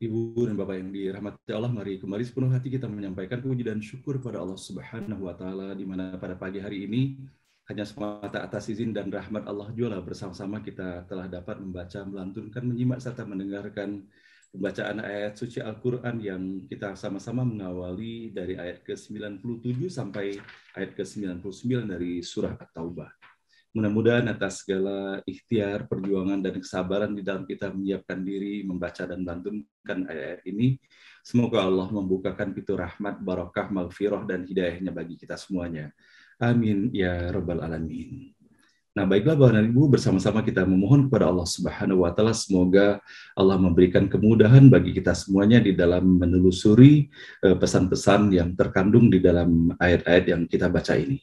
Ibu dan Bapak yang dirahmati Allah, mari kembali sepenuh hati kita menyampaikan puji dan syukur pada Allah Subhanahu wa Ta'ala, di mana pada pagi hari ini hanya semata atas izin dan rahmat Allah jualah bersama-sama kita telah dapat membaca, melantunkan, menyimak serta mendengarkan pembacaan ayat suci Al-Quran yang kita sama-sama mengawali dari ayat ke-97 sampai ayat ke-99 dari surah At-Taubah. Mudah-mudahan atas segala ikhtiar, perjuangan, dan kesabaran di dalam kita menyiapkan diri, membaca dan melantunkan ayat-ayat ini, semoga Allah membukakan pintu rahmat, barakah, maghfirah, dan hidayahnya bagi kita semuanya. Amin, ya Rabbal Alamin. Nah, baiklah Bapak dan Ibu, bersama-sama kita memohon kepada Allah Subhanahu wa Ta'ala, semoga Allah memberikan kemudahan bagi kita semuanya di dalam menelusuri pesan-pesan yang terkandung di dalam ayat-ayat yang kita baca ini.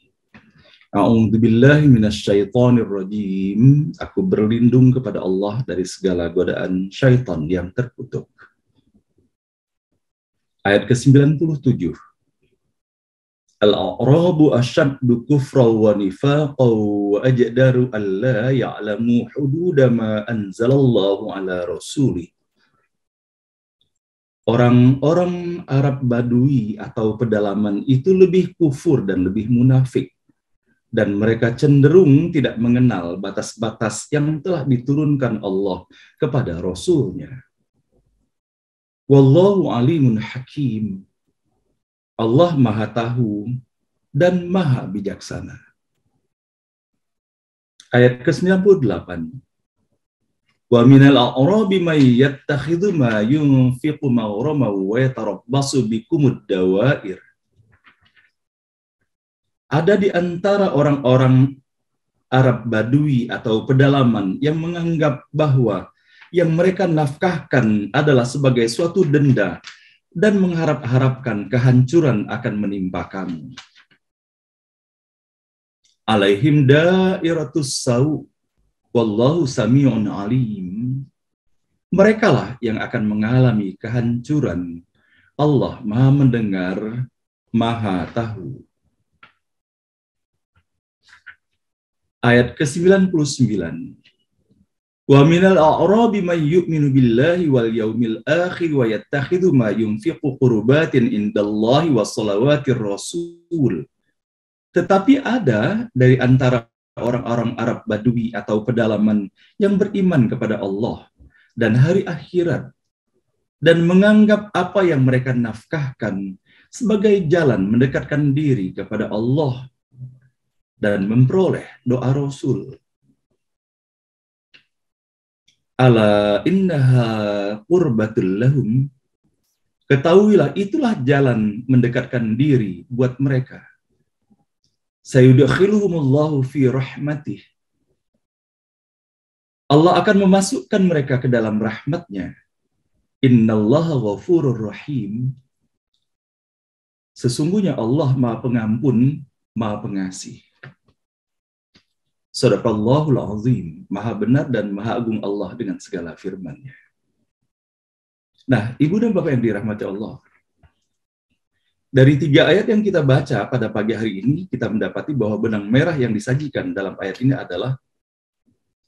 A'udzubillahi minasyaitonirrajim. Aku berlindung kepada Allah dari segala godaan syaitan yang terkutuk. Ayat ke-97. Al-a'rabu asyaddu kufra wa nifaqa wa ajdaru alla ya'lamu hududa ma anzalallahu ala rasulih. Orang-orang Arab Badui atau pedalaman itu lebih kufur dan lebih munafik, dan mereka cenderung tidak mengenal batas-batas yang telah diturunkan Allah kepada Rasul-Nya. Wallahu alimun hakim. Allah Maha Tahu dan Maha Bijaksana. Ayat ke-98. Wa minal a'rabi may yattakhidhu ma yunfiqu maghraman wa yatarabbasu bikumud dawair. Ada di antara orang-orang Arab Badui atau pedalaman yang menganggap bahwa yang mereka nafkahkan adalah sebagai suatu denda dan mengharap-harapkan kehancuran akan menimpa kamu. Alaihim dairatus sau, wallahu sami'un alim. Merekalah yang akan mengalami kehancuran. Allah Maha mendengar, Maha tahu. Ayat ke-99. Wa minal a'rabi may yu'minu billahi wal yaumil akhir wa yattakhidhu ma yunfiqu qurbatin indallahi was salawatir rasul. Tetapi ada dari antara orang-orang Arab Badui atau pedalaman yang beriman kepada Allah dan hari akhirat dan menganggap apa yang mereka nafkahkan sebagai jalan mendekatkan diri kepada Allah dan memperoleh doa Rasul. Ala innaha qurbatul lahum. Ketahuilah itulah jalan mendekatkan diri buat mereka. Sayudkhiluhumullahu fi rahmatih. Allah akan memasukkan mereka ke dalam rahmat-Nya. Innallaha ghafurur rahim. Sesungguhnya Allah Maha Pengampun, Maha Pengasih. Sadaqallahul azim, Maha benar dan Maha agung Allah dengan segala firman-Nya. Nah, Ibu dan Bapak yang dirahmati Allah, dari 3 ayat yang kita baca pada pagi hari ini, kita mendapati bahwa benang merah yang disajikan dalam ayat ini adalah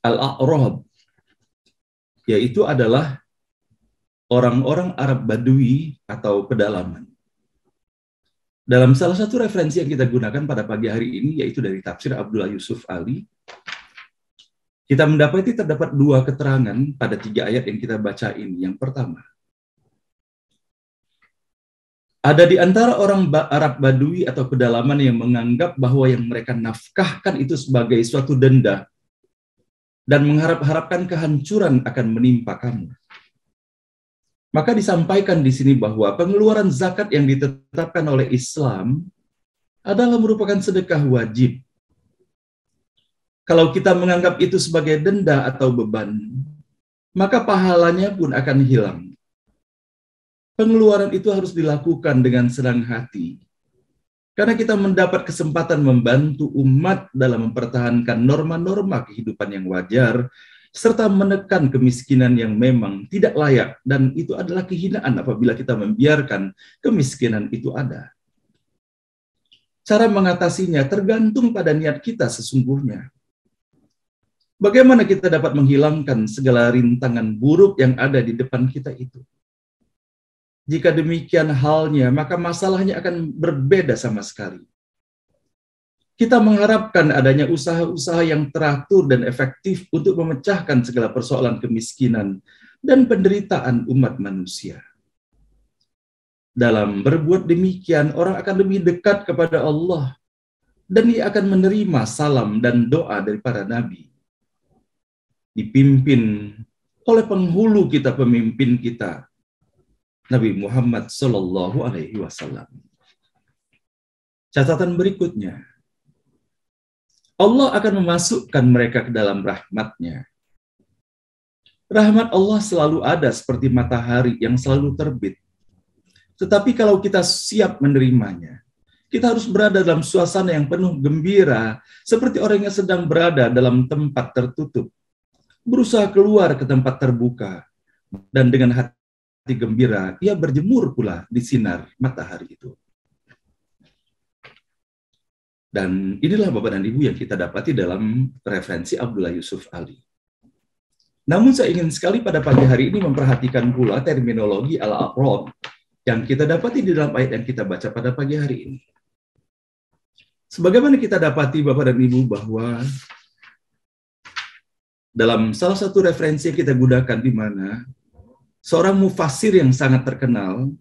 Al-A'rab, yaitu adalah orang-orang Arab Badui atau pedalaman. Dalam salah satu referensi yang kita gunakan pada pagi hari ini, yaitu dari tafsir Abdullah Yusuf Ali, kita mendapati terdapat 2 keterangan pada 3 ayat yang kita baca ini. Yang pertama, ada di antara orang Arab Badui atau pedalaman yang menganggap bahwa yang mereka nafkahkan itu sebagai suatu denda dan mengharap-harapkan kehancuran akan menimpa kamu. Maka disampaikan di sini bahwa pengeluaran zakat yang ditetapkan oleh Islam adalah merupakan sedekah wajib. Kalau kita menganggap itu sebagai denda atau beban, maka pahalanya pun akan hilang. Pengeluaran itu harus dilakukan dengan senang hati, karena kita mendapat kesempatan membantu umat dalam mempertahankan norma-norma kehidupan yang wajar, serta menekan kemiskinan yang memang tidak layak, dan itu adalah kehinaan apabila kita membiarkan kemiskinan itu ada. Cara mengatasinya tergantung pada niat kita sesungguhnya. Bagaimana kita dapat menghilangkan segala rintangan buruk yang ada di depan kita itu? Jika demikian halnya, maka masalahnya akan berbeda sama sekali. Kita mengharapkan adanya usaha-usaha yang teratur dan efektif untuk memecahkan segala persoalan kemiskinan dan penderitaan umat manusia. Dalam berbuat demikian, orang akan lebih dekat kepada Allah dan ia akan menerima salam dan doa dari para nabi. Dipimpin oleh penghulu kita, pemimpin kita, Nabi Muhammad Sallallahu Alaihi Wasallam. Catatan berikutnya, Allah akan memasukkan mereka ke dalam rahmat-Nya. Rahmat Allah selalu ada seperti matahari yang selalu terbit. Tetapi kalau kita siap menerimanya, kita harus berada dalam suasana yang penuh gembira, seperti orang yang sedang berada dalam tempat tertutup, berusaha keluar ke tempat terbuka, dan dengan hati gembira, ia berjemur pula di sinar matahari itu. Dan inilah Bapak dan Ibu yang kita dapati dalam referensi Abdullah Yusuf Ali. Namun saya ingin sekali pada pagi hari ini memperhatikan pula terminologi al-a'rab yang kita dapati di dalam ayat yang kita baca pada pagi hari ini. Sebagaimana kita dapati Bapak dan Ibu bahwa dalam salah satu referensi yang kita gunakan di mana seorang mufassir yang sangat terkenal,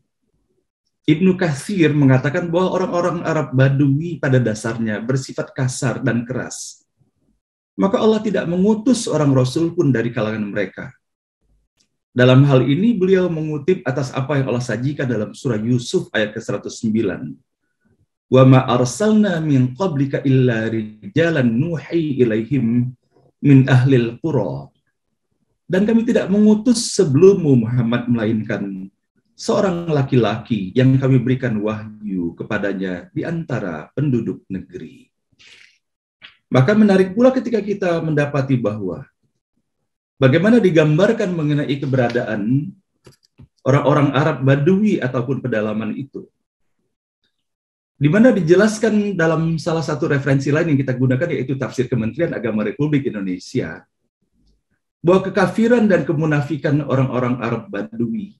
Ibnu Katsir, mengatakan bahwa orang-orang Arab Badui pada dasarnya bersifat kasar dan keras. Maka Allah tidak mengutus orang Rasul pun dari kalangan mereka. Dalam hal ini beliau mengutip atas apa yang Allah sajikan dalam surah Yusuf ayat ke-109. Wa ma arsalna min qablika illa rijalan nuhi ilaihim min ahlil qura. Dan kami tidak mengutus sebelummu Muhammad melainkan seorang laki-laki yang kami berikan wahyu kepadanya di antara penduduk negeri. Maka menarik pula ketika kita mendapati bahwa bagaimana digambarkan mengenai keberadaan orang-orang Arab Badui ataupun pedalaman itu. Di mana dijelaskan dalam salah satu referensi lain yang kita gunakan, yaitu tafsir Kementerian Agama Republik Indonesia, bahwa kekafiran dan kemunafikan orang-orang Arab Badui,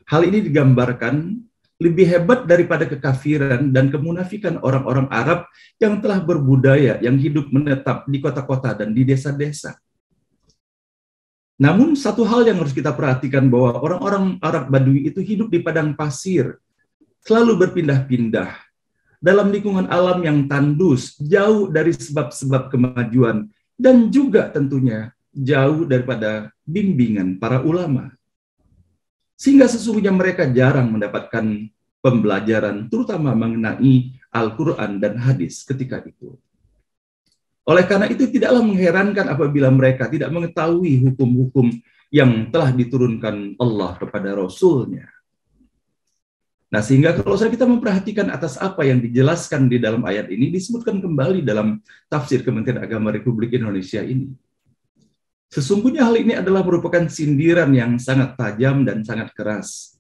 hal ini digambarkan lebih hebat daripada kekafiran dan kemunafikan orang-orang Arab yang telah berbudaya, yang hidup menetap di kota-kota dan di desa-desa. Namun satu hal yang harus kita perhatikan bahwa orang-orang Arab Badui itu hidup di padang pasir, selalu berpindah-pindah, dalam lingkungan alam yang tandus, jauh dari sebab-sebab kemajuan, dan juga tentunya jauh daripada bimbingan para ulama. Sehingga sesungguhnya mereka jarang mendapatkan pembelajaran terutama mengenai Al-Quran dan hadis ketika itu. Oleh karena itu tidaklah mengherankan apabila mereka tidak mengetahui hukum-hukum yang telah diturunkan Allah kepada Rasul-Nya. Nah, sehingga kalau kita memperhatikan atas apa yang dijelaskan di dalam ayat ini, disebutkan kembali dalam tafsir Kementerian Agama Republik Indonesia ini. Sesungguhnya hal ini adalah merupakan sindiran yang sangat tajam dan sangat keras.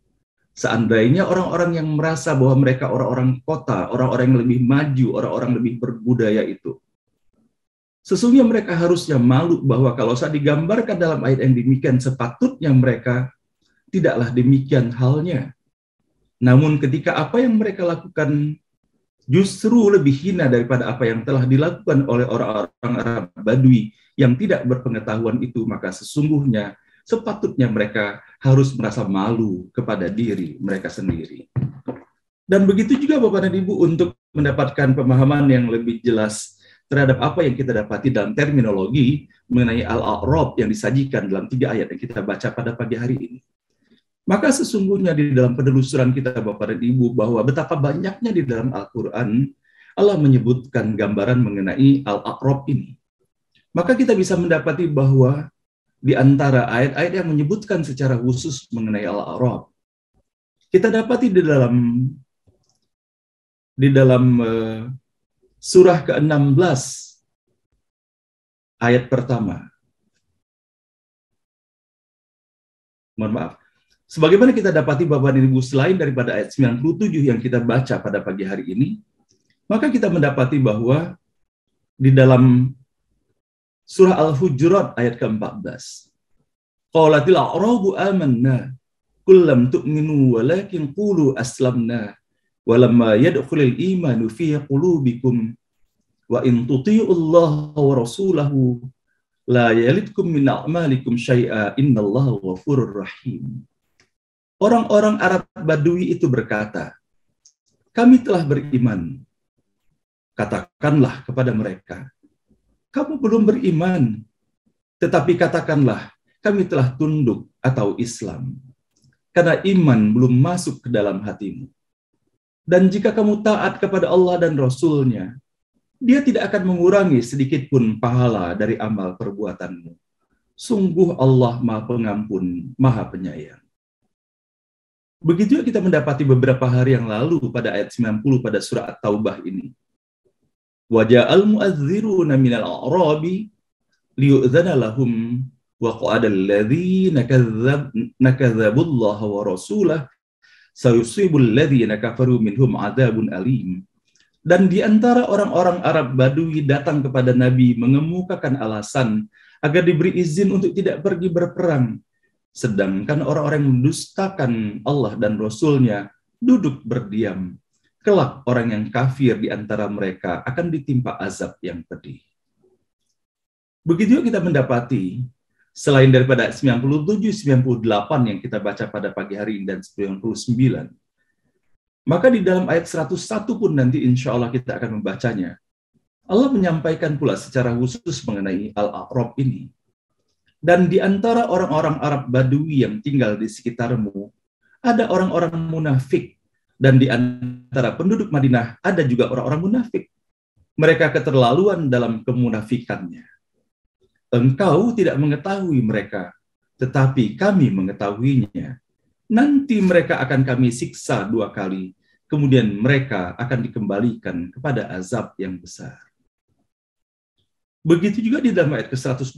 Seandainya orang-orang yang merasa bahwa mereka orang-orang kota, orang-orang yang lebih maju, orang-orang lebih berbudaya itu, sesungguhnya mereka harusnya malu bahwa kalau saya digambarkan dalam ayat yang demikian, sepatutnya mereka tidaklah demikian halnya. Namun ketika apa yang mereka lakukan justru lebih hina daripada apa yang telah dilakukan oleh orang-orang Arab Badui yang tidak berpengetahuan itu, maka sesungguhnya sepatutnya mereka harus merasa malu kepada diri mereka sendiri. Dan begitu juga Bapak dan Ibu untuk mendapatkan pemahaman yang lebih jelas terhadap apa yang kita dapati dalam terminologi mengenai al-a'rab yang disajikan dalam 3 ayat yang kita baca pada pagi hari ini. Maka sesungguhnya di dalam penelusuran kita Bapak dan Ibu bahwa betapa banyaknya di dalam Al-Quran Allah menyebutkan gambaran mengenai al-a'rab ini. Maka kita bisa mendapati bahwa di antara ayat-ayat yang menyebutkan secara khusus mengenai al-a'rab, kita dapati di dalam surah ke-16 ayat pertama. Mohon maaf. Sebagaimana kita dapati Bapak dan Ibu, selain daripada ayat 97 yang kita baca pada pagi hari ini, maka kita mendapati bahwa di dalam surah Al-Hujurat ayat ke-14, qalatil a'rabu amanna qul lam tu'minu walakin qulu aslamna walamma yadkhulul imanu fi qulubikum wa in tuti'ullaha wa rasulahu la yalidkum min a'malikum syai'a innallaha ghafurur rahim. Orang-orang Arab Badui itu berkata, kami telah beriman. Katakanlah kepada mereka, kamu belum beriman, tetapi katakanlah, kami telah tunduk atau Islam. Karena iman belum masuk ke dalam hatimu. Dan jika kamu taat kepada Allah dan Rasul-Nya, Dia tidak akan mengurangi sedikit pun pahala dari amal perbuatanmu. Sungguh Allah Maha Pengampun, Maha Penyayang. Begitu kita mendapati beberapa hari yang lalu pada ayat 90 pada surah At-Taubah ini. Waja'al mu'adziruna minal a'rabi liyu'dzana lahum wa qa'adal ladzina kadzabullaha wa rasulah sayusibul ladzina kafaru minhum adzabun alim. Dan di antara orang-orang Arab Badui datang kepada Nabi mengemukakan alasan agar diberi izin untuk tidak pergi berperang. Sedangkan orang-orang yang mendustakan Allah dan Rasul-Nya duduk berdiam. Kelak orang yang kafir di antara mereka akan ditimpa azab yang pedih. Begitu kita mendapati, selain daripada 97-98 yang kita baca pada pagi hari ini dan 99, maka di dalam ayat 101 pun nanti insya Allah kita akan membacanya. Allah menyampaikan pula secara khusus mengenai Al-A'rab ini. Dan di antara orang-orang Arab Badui yang tinggal di sekitarmu, ada orang-orang munafik. Dan di antara penduduk Madinah ada juga orang-orang munafik. Mereka keterlaluan dalam kemunafikannya. Engkau tidak mengetahui mereka, tetapi kami mengetahuinya. Nanti mereka akan kami siksa 2 kali, kemudian mereka akan dikembalikan kepada azab yang besar. Begitu juga di dalam ayat ke-120.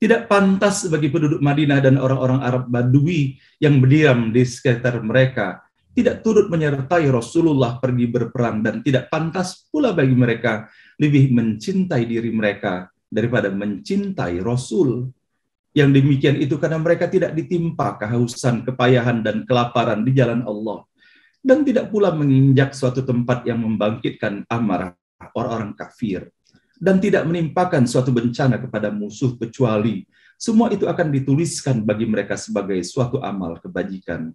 Tidak pantas bagi penduduk Madinah dan orang-orang Arab Badui yang berdiam di sekitar mereka tidak turut menyertai Rasulullah pergi berperang, dan tidak pantas pula bagi mereka lebih mencintai diri mereka daripada mencintai Rasul. Yang demikian itu karena mereka tidak ditimpa kehausan, kepayahan, dan kelaparan di jalan Allah, dan tidak pula menginjak suatu tempat yang membangkitkan amarah orang-orang kafir, dan tidak menimpakan suatu bencana kepada musuh, kecuali semua itu akan dituliskan bagi mereka sebagai suatu amal kebajikan.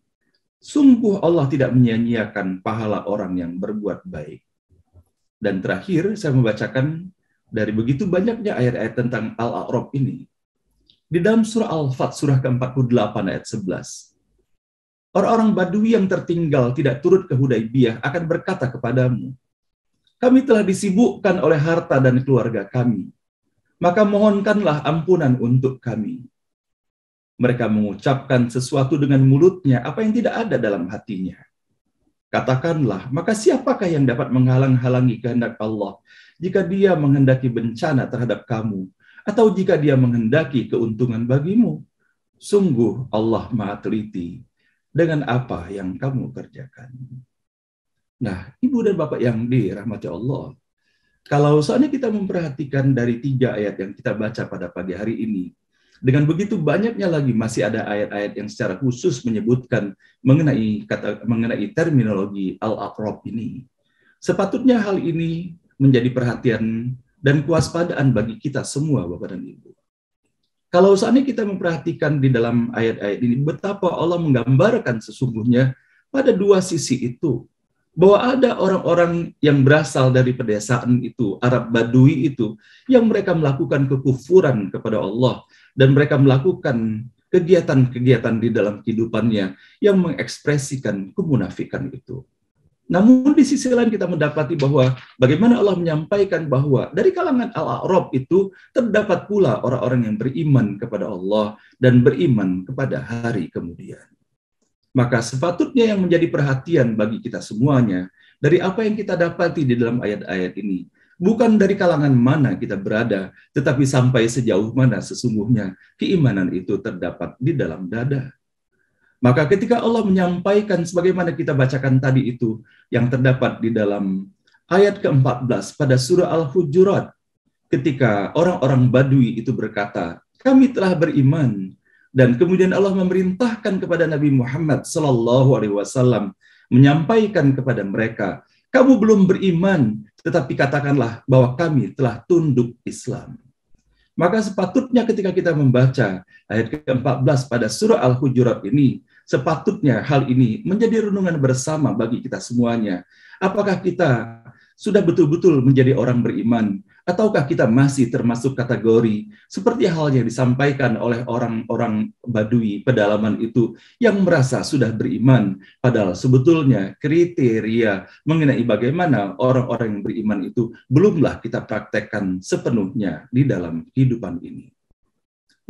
Sungguh Allah tidak menyia-nyiakan pahala orang yang berbuat baik. Dan terakhir saya membacakan dari begitu banyaknya ayat-ayat tentang Al-A'rab ini. Di dalam surah Al-Fat, surah ke-48 ayat 11. Orang-orang Badui yang tertinggal tidak turut ke Hudaibiyah akan berkata kepadamu, kami telah disibukkan oleh harta dan keluarga kami, maka mohonkanlah ampunan untuk kami. Mereka mengucapkan sesuatu dengan mulutnya apa yang tidak ada dalam hatinya. Katakanlah, maka siapakah yang dapat menghalang-halangi kehendak Allah jika Dia menghendaki bencana terhadap kamu, atau jika Dia menghendaki keuntungan bagimu? Sungguh Allah Maha teliti dengan apa yang kamu kerjakan. Nah, Ibu dan Bapak yang dirahmati Allah, kalau soalnya kita memperhatikan dari 3 ayat yang kita baca pada pagi hari ini, dengan begitu banyaknya lagi masih ada ayat-ayat yang secara khusus menyebutkan mengenai terminologi Al-A'rab ini. Sepatutnya hal ini menjadi perhatian dan kewaspadaan bagi kita semua, Bapak dan Ibu. Kalau saat ini kita memperhatikan di dalam ayat-ayat ini betapa Allah menggambarkan sesungguhnya pada 2 sisi itu, bahwa ada orang-orang yang berasal dari pedesaan itu, Arab Badui itu, yang mereka melakukan kekufuran kepada Allah, dan mereka melakukan kegiatan-kegiatan di dalam kehidupannya yang mengekspresikan kemunafikan itu. Namun di sisi lain kita mendapati bahwa bagaimana Allah menyampaikan bahwa dari kalangan Al-A'rab itu terdapat pula orang-orang yang beriman kepada Allah dan beriman kepada hari kemudian. Maka sepatutnya yang menjadi perhatian bagi kita semuanya dari apa yang kita dapati di dalam ayat-ayat ini, bukan dari kalangan mana kita berada, tetapi sampai sejauh mana sesungguhnya keimanan itu terdapat di dalam dada. Maka ketika Allah menyampaikan sebagaimana kita bacakan tadi itu, yang terdapat di dalam ayat ke-14 pada surah Al-Hujurat, ketika orang-orang Badui itu berkata, kami telah beriman, Dan kemudian Allah memerintahkan kepada Nabi Muhammad sallallahu alaihi wasallam menyampaikan kepada mereka, kamu belum beriman, tetapi katakanlah bahwa kami telah tunduk Islam. Maka sepatutnya ketika kita membaca ayat ke-14 pada surah Al-Hujurat ini, sepatutnya hal ini menjadi renungan bersama bagi kita semuanya. Apakah kita sudah betul-betul menjadi orang beriman, ataukah kita masih termasuk kategori seperti hal yang disampaikan oleh orang-orang Badui pedalaman itu yang merasa sudah beriman, padahal sebetulnya kriteria mengenai bagaimana orang-orang yang beriman itu belumlah kita praktekkan sepenuhnya di dalam kehidupan ini.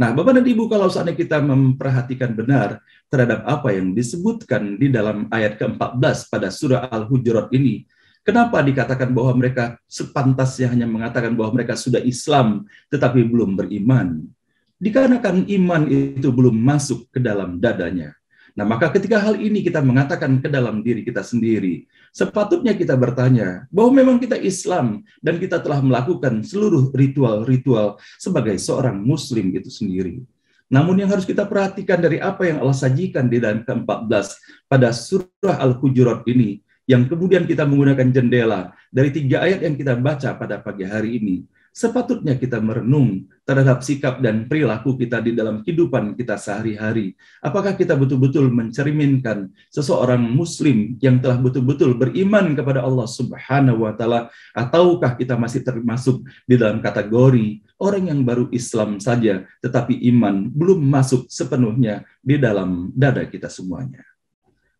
Nah, Bapak dan Ibu, kalau seandainya kita memperhatikan benar terhadap apa yang disebutkan di dalam ayat ke-14 pada surah Al-Hujurat ini, kenapa dikatakan bahwa mereka sepantasnya hanya mengatakan bahwa mereka sudah Islam tetapi belum beriman? Dikarenakan iman itu belum masuk ke dalam dadanya. Nah, maka ketika hal ini kita mengatakan ke dalam diri kita sendiri, sepatutnya kita bertanya bahwa memang kita Islam dan kita telah melakukan seluruh ritual-ritual sebagai seorang Muslim itu sendiri. Namun yang harus kita perhatikan dari apa yang Allah sajikan di dalam ke-14 pada surah Al-Hujurat ini, yang kemudian kita menggunakan jendela dari 3 ayat yang kita baca pada pagi hari ini, sepatutnya kita merenung terhadap sikap dan perilaku kita di dalam kehidupan kita sehari-hari. Apakah kita betul-betul mencerminkan seseorang Muslim yang telah betul-betul beriman kepada Allah Subhanahu wa Ta'ala, ataukah kita masih termasuk di dalam kategori orang yang baru Islam saja, tetapi iman belum masuk sepenuhnya di dalam dada kita semuanya.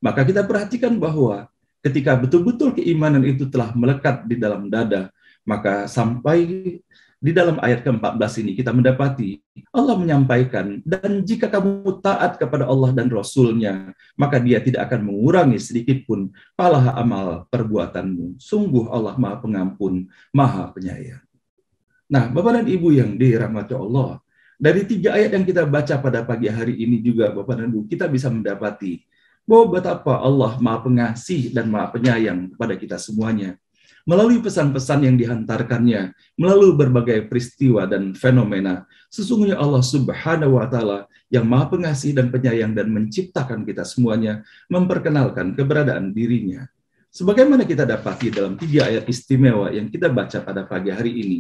Maka kita perhatikan bahwa ketika betul-betul keimanan itu telah melekat di dalam dada, maka sampai di dalam ayat ke-14 ini kita mendapati Allah menyampaikan, dan jika kamu taat kepada Allah dan Rasul-Nya, maka Dia tidak akan mengurangi sedikit pun pahala amal perbuatanmu. Sungguh Allah Maha Pengampun, Maha Penyayang. Nah, Bapak dan Ibu yang dirahmati Allah, dari 3 ayat yang kita baca pada pagi hari ini juga, Bapak dan Ibu, kita bisa mendapati bahwa betapa Allah Maha Pengasih dan Maha Penyayang kepada kita semuanya. Melalui pesan-pesan yang dihantarkannya, melalui berbagai peristiwa dan fenomena, sesungguhnya Allah Subhanahu wa Ta'ala yang Maha Pengasih dan Penyayang dan menciptakan kita semuanya, memperkenalkan keberadaan dirinya. Sebagaimana kita dapati dalam 3 ayat istimewa yang kita baca pada pagi hari ini.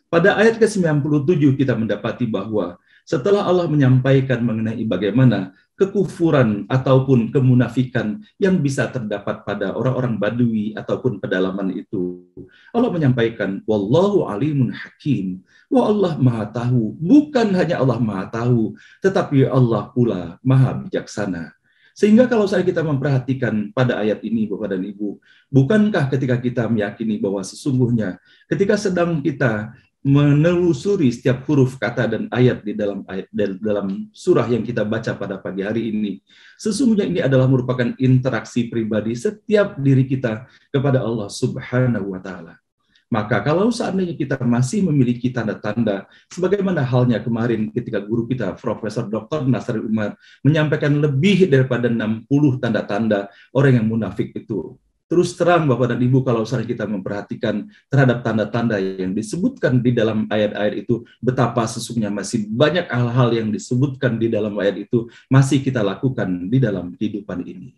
Pada ayat ke-97 kita mendapati bahwa setelah Allah menyampaikan mengenai bagaimana kekufuran ataupun kemunafikan yang bisa terdapat pada orang-orang Badui ataupun pedalaman itu, Allah menyampaikan, Wallahu alimun hakim. Wah, Allah Maha Tahu. Bukan hanya Allah Maha Tahu, tetapi Allah pula Maha Bijaksana. Sehingga kalau kita memperhatikan pada ayat ini, Bapak dan Ibu, bukankah ketika kita meyakini bahwa sesungguhnya ketika sedang kita menelusuri setiap huruf kata dan ayat di dalam surah yang kita baca pada pagi hari ini, sesungguhnya ini adalah merupakan interaksi pribadi setiap diri kita kepada Allah Subhanahu wa Ta'ala. Maka kalau seandainya kita masih memiliki tanda-tanda, sebagaimana halnya kemarin ketika guru kita Profesor Dr. Nasir Umar menyampaikan lebih daripada 60 tanda-tanda orang yang munafik itu. Terus terang Bapak dan Ibu, kalau misalnya kita memperhatikan terhadap tanda-tanda yang disebutkan di dalam ayat-ayat itu, betapa sesungguhnya masih banyak hal-hal yang disebutkan di dalam ayat itu masih kita lakukan di dalam kehidupan ini.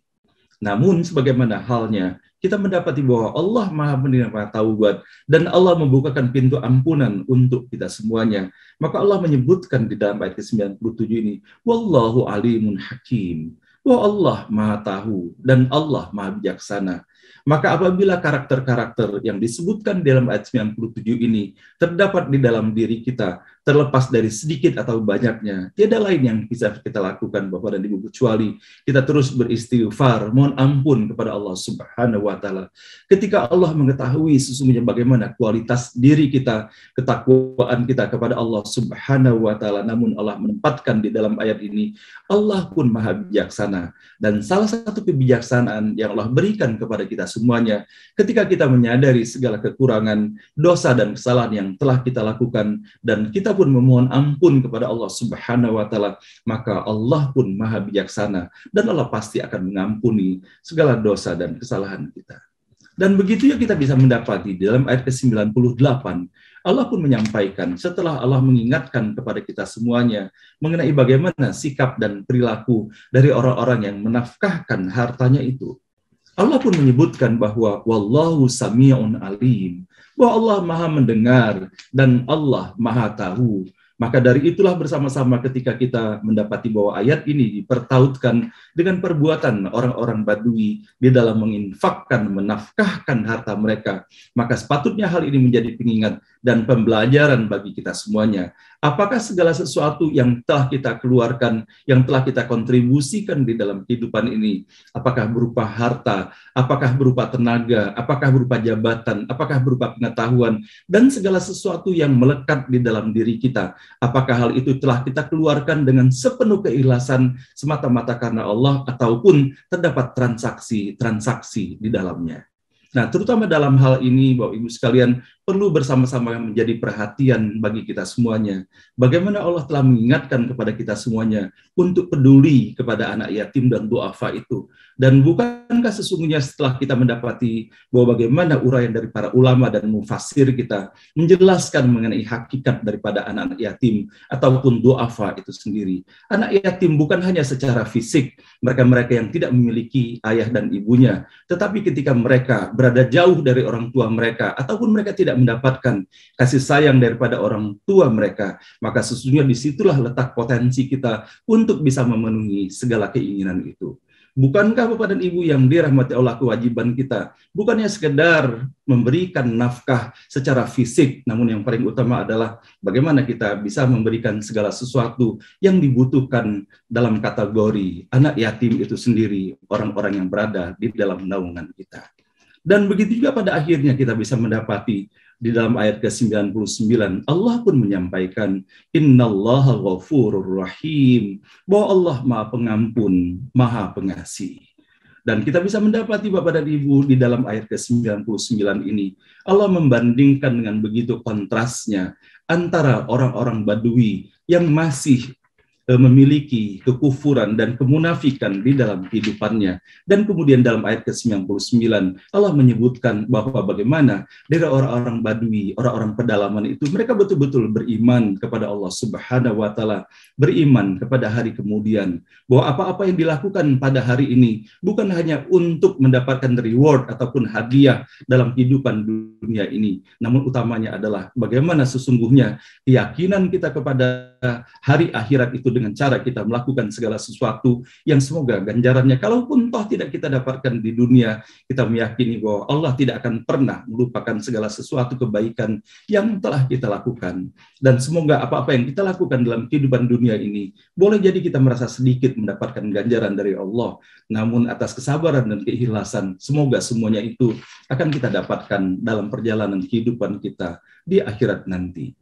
Namun sebagaimana halnya, kita mendapati bahwa Allah Maha menerima taubat dan Allah membukakan pintu ampunan untuk kita semuanya. Maka Allah menyebutkan di dalam ayat ke-97 ini, Wallahu alimun hakim. Wah, Allah Maha Tahu dan Allah Maha Bijaksana. Maka apabila karakter-karakter yang disebutkan dalam ayat 97 ini terdapat di dalam diri kita, terlepas dari sedikit atau banyaknya, tiada lain yang bisa kita lakukan Bapak dan Ibu kecuali kita terus beristighfar, mohon ampun kepada Allah Subhanahu wa Ta'ala. Ketika Allah mengetahui sesungguhnya bagaimana kualitas diri kita, ketakwaan kita kepada Allah Subhanahu wa Ta'ala, namun Allah menempatkan di dalam ayat ini, Allah pun Maha Bijaksana. Dan salah satu kebijaksanaan yang Allah berikan kepada kita semuanya, ketika kita menyadari segala kekurangan, dosa dan kesalahan yang telah kita lakukan, dan kita pun memohon ampun kepada Allah Subhanahu wa Ta'ala, maka Allah pun Maha Bijaksana dan Allah pasti akan mengampuni segala dosa dan kesalahan kita. Dan begitu ya kita bisa mendapati di dalam ayat ke-98, Allah pun menyampaikan setelah Allah mengingatkan kepada kita semuanya mengenai bagaimana sikap dan perilaku dari orang-orang yang menafkahkan hartanya itu. Allah pun menyebutkan bahwa wallahu sami'un alim, bahwa Allah Maha mendengar dan Allah Maha tahu. Maka dari itulah bersama-sama ketika kita mendapati bahwa ayat ini dipertautkan dengan perbuatan orang-orang Badui di dalam menginfakkan, menafkahkan harta mereka, maka sepatutnya hal ini menjadi pengingat dan pembelajaran bagi kita semuanya. Apakah segala sesuatu yang telah kita keluarkan, yang telah kita kontribusikan di dalam kehidupan ini, apakah berupa harta, apakah berupa tenaga, apakah berupa jabatan, apakah berupa pengetahuan, dan segala sesuatu yang melekat di dalam diri kita, apakah hal itu telah kita keluarkan dengan sepenuh keikhlasan semata-mata karena Allah, ataupun terdapat transaksi di dalamnya. Nah, terutama dalam hal ini, Bapak Ibu sekalian, perlu bersama-sama menjadi perhatian bagi kita semuanya. Bagaimana Allah telah mengingatkan kepada kita semuanya untuk peduli kepada anak yatim dan duafa itu. Dan bukankah sesungguhnya setelah kita mendapati bahwa bagaimana uraian dari para ulama dan mufassir kita menjelaskan mengenai hakikat daripada anak-anak yatim ataupun duafa itu sendiri. Anak yatim bukan hanya secara fisik, mereka-mereka yang tidak memiliki ayah dan ibunya, tetapi ketika mereka berada jauh dari orang tua mereka, ataupun mereka tidak mendapatkan kasih sayang daripada orang tua mereka, maka sesungguhnya disitulah letak potensi kita untuk bisa memenuhi segala keinginan itu. Bukankah Bapak dan Ibu yang dirahmati Allah, kewajiban kita bukannya sekedar memberikan nafkah secara fisik, namun yang paling utama adalah bagaimana kita bisa memberikan segala sesuatu yang dibutuhkan dalam kategori anak yatim itu sendiri, orang-orang yang berada di dalam naungan kita. Dan begitu juga pada akhirnya kita bisa mendapati di dalam ayat ke-99, Allah pun menyampaikan, Innallaha ghafurur rahim, bahwa Allah Maha Pengampun, Maha Pengasih. Dan kita bisa mendapati Bapak dan Ibu di dalam ayat ke-99 ini, Allah membandingkan dengan begitu kontrasnya antara orang-orang Badui yang masih memiliki kekufuran dan kemunafikan di dalam kehidupannya. Dan kemudian dalam ayat ke-99, Allah menyebutkan bahwa bagaimana dari orang-orang Badui, orang-orang pedalaman itu, mereka betul-betul beriman kepada Allah Subhanahu wa Ta'ala, beriman kepada hari kemudian, bahwa apa-apa yang dilakukan pada hari ini bukan hanya untuk mendapatkan reward ataupun hadiah dalam kehidupan dunia ini, namun utamanya adalah bagaimana sesungguhnya keyakinan kita kepada hari akhirat itu dengan cara kita melakukan segala sesuatu yang semoga ganjarannya, kalaupun toh tidak kita dapatkan di dunia, kita meyakini bahwa Allah tidak akan pernah melupakan segala sesuatu kebaikan yang telah kita lakukan. Dan semoga apa-apa yang kita lakukan dalam kehidupan dunia ini, boleh jadi kita merasa sedikit mendapatkan ganjaran dari Allah, namun atas kesabaran dan keikhlasan, semoga semuanya itu akan kita dapatkan dalam perjalanan kehidupan kita di akhirat nanti.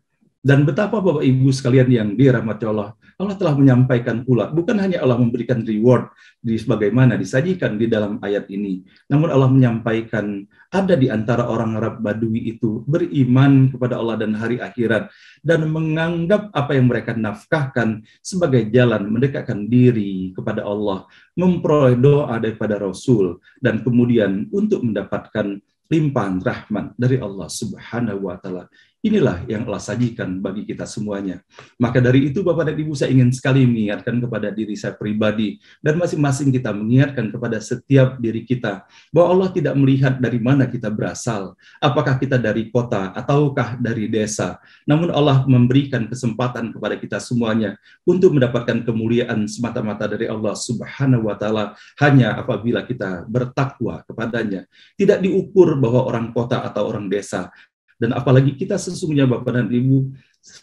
Dan betapa Bapak Ibu sekalian yang dirahmati Allah, Allah telah menyampaikan pula, bukan hanya Allah memberikan reward sebagaimana disajikan di dalam ayat ini, namun Allah menyampaikan ada di antara orang Arab Badui itu beriman kepada Allah dan hari akhirat, dan menganggap apa yang mereka nafkahkan sebagai jalan mendekatkan diri kepada Allah, memperoleh doa daripada Rasul, dan kemudian untuk mendapatkan limpahan rahmat dari Allah Subhanahu wa Ta'ala. Inilah yang Allah sajikan bagi kita semuanya. Maka dari itu Bapak dan Ibu, saya ingin sekali mengingatkan kepada diri saya pribadi, dan masing-masing kita mengingatkan kepada setiap diri kita, bahwa Allah tidak melihat dari mana kita berasal, apakah kita dari kota ataukah dari desa, namun Allah memberikan kesempatan kepada kita semuanya untuk mendapatkan kemuliaan semata-mata dari Allah Subhanahu wa Ta'ala hanya apabila kita bertakwa kepadanya. Tidak diukur bahwa orang kota atau orang desa. Dan apalagi kita sesungguhnya Bapak dan Ibu,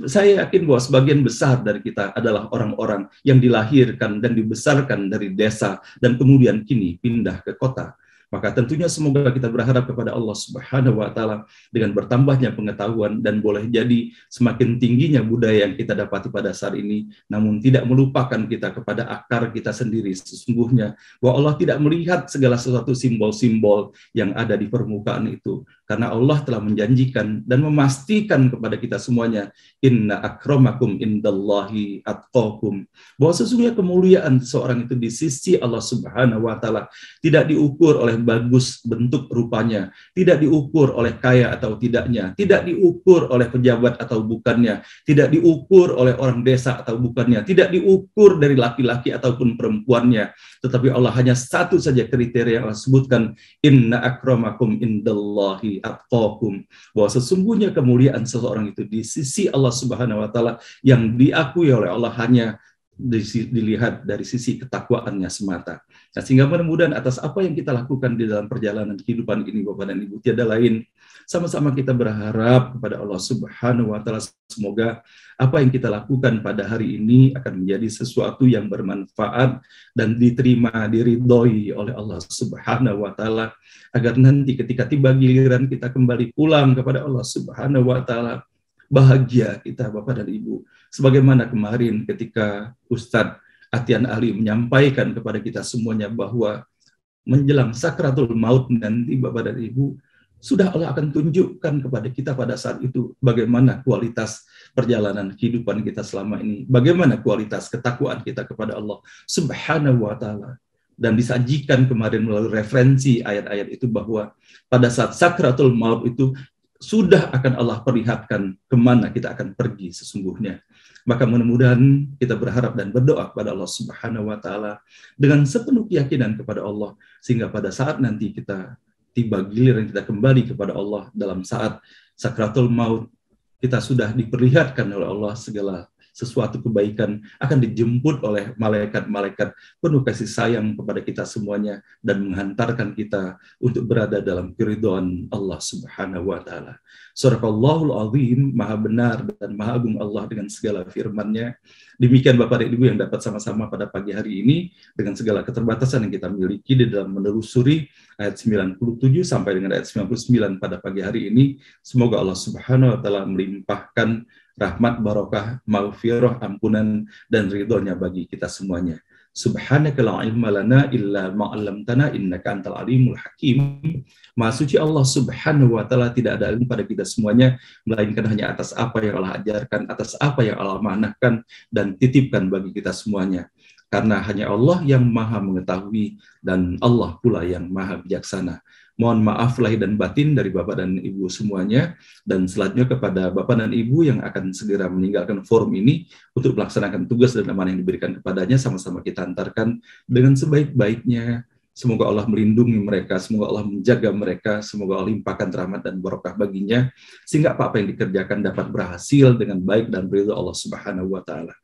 saya yakin bahwa sebagian besar dari kita adalah orang-orang yang dilahirkan dan dibesarkan dari desa dan kemudian kini pindah ke kota. Maka tentunya semoga kita berharap kepada Allah Subhanahu wa Ta'ala dengan bertambahnya pengetahuan dan boleh jadi semakin tingginya budaya yang kita dapati pada saat ini, namun tidak melupakan kita kepada akar kita sendiri sesungguhnya, bahwa Allah tidak melihat segala sesuatu simbol-simbol yang ada di permukaan itu, Karena Allah telah menjanjikan dan memastikan kepada kita semuanya, inna akramakum indallahi atqakum, bahwa sesungguhnya kemuliaan seorang itu di sisi Allah Subhanahu wa taala tidak diukur oleh bagus bentuk rupanya, tidak diukur oleh kaya atau tidaknya, tidak diukur oleh pejabat atau bukannya, tidak diukur oleh orang desa atau bukannya, tidak diukur dari laki-laki ataupun perempuannya, tetapi Allah hanya satu saja kriteria yang Allah sebutkan, inna akramakum indallahi atqakum, bahwa sesungguhnya kemuliaan seseorang itu di sisi Allah Subhanahu wa taala yang diakui oleh Allah hanya dilihat dari sisi ketakwaannya semata. Nah, sehingga mudah-mudahan atas apa yang kita lakukan di dalam perjalanan kehidupan ini, Bapak dan Ibu, tiada lain, sama-sama kita berharap kepada Allah Subhanahu wa taala, semoga apa yang kita lakukan pada hari ini akan menjadi sesuatu yang bermanfaat dan diterima, diridhoi oleh Allah Subhanahu wa taala, agar nanti ketika tiba giliran kita kembali pulang kepada Allah Subhanahu wa taala, bahagia kita, Bapak dan Ibu. Sebagaimana kemarin ketika Ustadz Atian Ali menyampaikan kepada kita semuanya bahwa menjelang sakratul maut nanti, Bapak dan Ibu, sudah Allah akan tunjukkan kepada kita pada saat itu bagaimana kualitas perjalanan kehidupan kita selama ini, bagaimana kualitas ketakwaan kita kepada Allah Subhanahu wa taala. Dan disajikan kemarin melalui referensi ayat-ayat itu bahwa pada saat sakratul maut itu sudah akan Allah perlihatkan kemana kita akan pergi sesungguhnya. Maka mudah-mudahan kita berharap dan berdoa kepada Allah Subhanahu wa taala dengan sepenuh keyakinan kepada Allah, sehingga pada saat nanti kita tiba giliran kita kembali kepada Allah dalam saat sakratul maut, kita sudah diperlihatkan oleh Allah segala sesuatu kebaikan, akan dijemput oleh malaikat-malaikat penuh kasih sayang kepada kita semuanya dan menghantarkan kita untuk berada dalam keridhaan Allah Subhanahu wa taala. Surahul Azim, maha benar dan maha agung Allah dengan segala firman-Nya. Demikian Bapak dan Ibu yang dapat sama-sama pada pagi hari ini dengan segala keterbatasan yang kita miliki di dalam menelusuri ayat 97 sampai dengan ayat 99 pada pagi hari ini. Semoga Allah Subhanahu wa taala melimpahkan rahmat, barokah, maghfirah, ampunan, dan ridhonya bagi kita semuanya. Subhanaka la ilma lana illa ma 'allamtana innaka antal alimul hakim. Maha suci Allah Subhanahu wa taala, tidak ada ilmu pada kita semuanya melainkan hanya atas apa yang Allah ajarkan, atas apa yang Allah amanahkan dan titipkan bagi kita semuanya. Karena hanya Allah yang maha mengetahui dan Allah pula yang maha bijaksana. Mohon maaf lahir dan batin dari Bapak dan Ibu semuanya, dan selanjutnya kepada Bapak dan Ibu yang akan segera meninggalkan forum ini untuk melaksanakan tugas dan amanah yang diberikan kepadanya, sama-sama kita antarkan dengan sebaik-baiknya. Semoga Allah melindungi mereka, semoga Allah menjaga mereka, semoga Allah limpahkan rahmat dan barokah baginya, sehingga apa-apa yang dikerjakan dapat berhasil dengan baik dan ridho Allah Subhanahu wa taala.